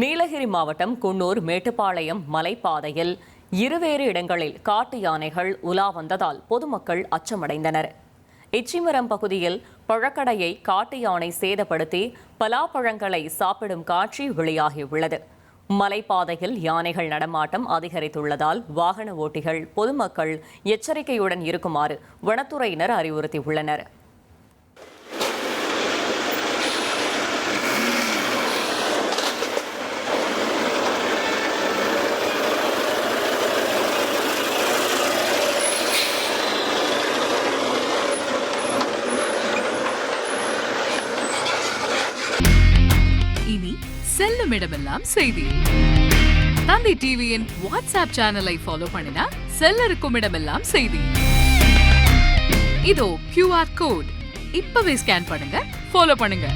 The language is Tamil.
நீலகிரி மாவட்டம் குன்னூர் மேட்டுப்பாளையம் மலைப்பாதையில் இருவேறு இடங்களில் காட்டு யானைகள் உலா வந்ததால் பொதுமக்கள் அச்சமடைந்தனர். எச்சிமரம் பகுதியில் பழக்கடையை காட்டு யானை சேதப்படுத்தி பலாப்பழங்களை சாப்பிடும் காட்சி வெளியாகியுள்ளது. மலைப்பாதையில் யானைகள் நடமாட்டம் அதிகரித்துள்ளதால் வாகன ஓட்டிகள் பொதுமக்கள் எச்சரிக்கையுடன் இருக்குமாறு வனத்துறையினர் அறிவுறுத்தியுள்ளனர். இனி செல்லும் இடமெல்லாம் செய்தி. தந்தி டிவியின் வாட்ஸ்அப் சேனலை ஃபாலோ பண்ணினா செல்ல இருக்கும் இடமெல்லாம் செய்தி. இதோ QR கோட் இப்பவே ஸ்கேன் பண்ணுங்க, ஃபாலோ பண்ணுங்க.